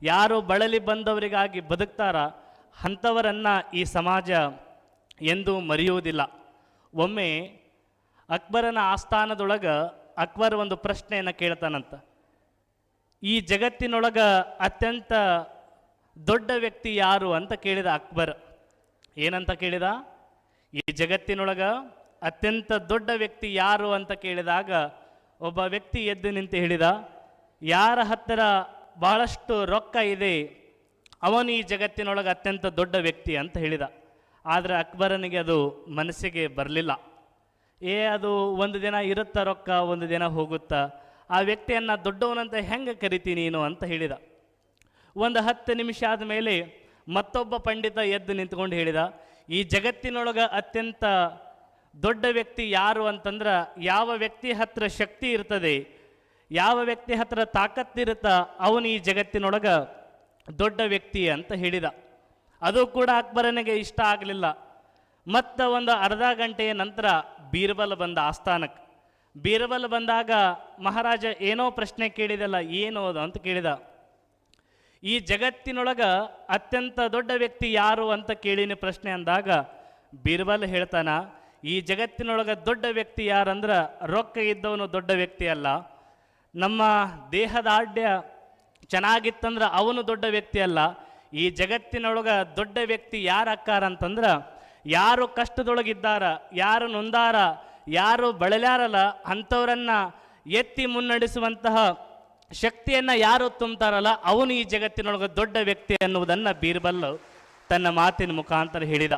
ಯಾರು ಬಳಲಿ ಬಂದವರಿಗಾಗಿ ಬದುಕ್ತಾರ ಅಂಥವರನ್ನು ಈ ಸಮಾಜ ಎಂದೂ ಮರೆಯುವುದಿಲ್ಲ. ಒಮ್ಮೆ ಅಕ್ಬರನ ಆಸ್ಥಾನದೊಳಗೆ ಅಕ್ಬರ್ ಒಂದು ಪ್ರಶ್ನೆಯನ್ನು ಕೇಳ್ತಾನಂತ. ಈ ಜಗತ್ತಿನೊಳಗೆ ಅತ್ಯಂತ ದೊಡ್ಡ ವ್ಯಕ್ತಿ ಯಾರು ಅಂತ ಕೇಳಿದ ಅಕ್ಬರ್. ಏನಂತ ಕೇಳಿದ? ಈ ಜಗತ್ತಿನೊಳಗೆ ಅತ್ಯಂತ ದೊಡ್ಡ ವ್ಯಕ್ತಿ ಯಾರು ಅಂತ ಕೇಳಿದಾಗ ಒಬ್ಬ ವ್ಯಕ್ತಿ ಎದ್ದು ನಿಂತು ಹೇಳಿದ, ಯಾರ ಹತ್ತಿರ ಬಹಳಷ್ಟು ರೊಕ್ಕ ಇದೆ ಅವನು ಈ ಜಗತ್ತಿನೊಳಗೆ ಅತ್ಯಂತ ದೊಡ್ಡ ವ್ಯಕ್ತಿ ಅಂತ ಹೇಳಿದ. ಆದರೆ ಅಕ್ಬರನಿಗೆ ಅದು ಮನಸ್ಸಿಗೆ ಬರಲಿಲ್ಲ. ಅದು ಒಂದು ದಿನ ಇರುತ್ತಾ ರೊಕ್ಕ, ಒಂದು ದಿನ ಹೋಗುತ್ತಾ, ಆ ವ್ಯಕ್ತಿಯನ್ನು ದೊಡ್ಡವನಂತ ಹೆಂಗೆ ಕರಿತೀನಿ ನೀನು ಅಂತ ಹೇಳಿದ. ಒಂದು 10 ನಿಮಿಷ ಆದಮೇಲೆ ಮತ್ತೊಬ್ಬ ಪಂಡಿತ ಎದ್ದು ನಿಂತ್ಕೊಂಡು ಹೇಳಿದ, ಈ ಜಗತ್ತಿನೊಳಗೆ ಅತ್ಯಂತ ದೊಡ್ಡ ವ್ಯಕ್ತಿ ಯಾರು ಅಂತಂದ್ರೆ ಯಾವ ವ್ಯಕ್ತಿ ಹತ್ರ ಶಕ್ತಿ ಇರ್ತದೆ, ಯಾವ ವ್ಯಕ್ತಿ ಹತ್ರ ತಾಕತ್ತಿರುತ್ತಾ ಅವನು ಈ ಜಗತ್ತಿನೊಳಗೆ ದೊಡ್ಡ ವ್ಯಕ್ತಿ ಅಂತ ಹೇಳಿದ. ಅದು ಕೂಡ ಅಕ್ಬರನಿಗೆ ಇಷ್ಟ ಆಗಲಿಲ್ಲ. ಮತ್ತು ಒಂದು ಅರ್ಧ ಗಂಟೆಯ ನಂತರ ಬೀರ್ಬಲ್ ಬಂದ ಆಸ್ಥಾನಕ್ಕೆ. ಬೀರ್ಬಲ್ ಬಂದಾಗ ಮಹಾರಾಜ ಏನೋ ಪ್ರಶ್ನೆ ಕೇಳಿದಲ್ಲ, ಏನು ಅದು ಅಂತ ಕೇಳಿದ. ಈ ಜಗತ್ತಿನೊಳಗೆ ಅತ್ಯಂತ ದೊಡ್ಡ ವ್ಯಕ್ತಿ ಯಾರು ಅಂತ ಕೇಳಿನ ಪ್ರಶ್ನೆ ಅಂದಾಗ ಬೀರ್ಬಲ್ ಹೇಳ್ತಾನ, ಈ ಜಗತ್ತಿನೊಳಗೆ ದೊಡ್ಡ ವ್ಯಕ್ತಿ ಯಾರಂದ್ರೆ ರೊಕ್ಕ ಇದ್ದವನು ದೊಡ್ಡ ವ್ಯಕ್ತಿ ಅಲ್ಲ, ನಮ್ಮ ದೇಹದಾಢ್ಯ ಚೆನ್ನಾಗಿತ್ತಂದ್ರೆ ಅವನು ದೊಡ್ಡ ವ್ಯಕ್ತಿ ಅಲ್ಲ. ಈ ಜಗತ್ತಿನೊಳಗೆ ದೊಡ್ಡ ವ್ಯಕ್ತಿ ಯಾರು ಅಕ್ಕಾರ ಅಂತಂದ್ರೆ ಯಾರು ಕಷ್ಟದೊಳಗಿದ್ದಾರ, ಯಾರು ನೊಂದಾರ, ಯಾರು ಬಳಲ್ಯಾರಲ್ಲ ಅಂಥವರನ್ನು ಎತ್ತಿ ಮುನ್ನಡೆಸುವಂತಹ ಶಕ್ತಿಯನ್ನು ಯಾರು ತುಂಬ್ತಾರಲ್ಲ ಅವನು ಈ ಜಗತ್ತಿನೊಳಗೆ ದೊಡ್ಡ ವ್ಯಕ್ತಿ ಅನ್ನುವುದನ್ನು ಬೀರ್ಬಲ್ ತನ್ನ ಮಾತಿನ ಮುಖಾಂತರ ಹೇಳಿದ.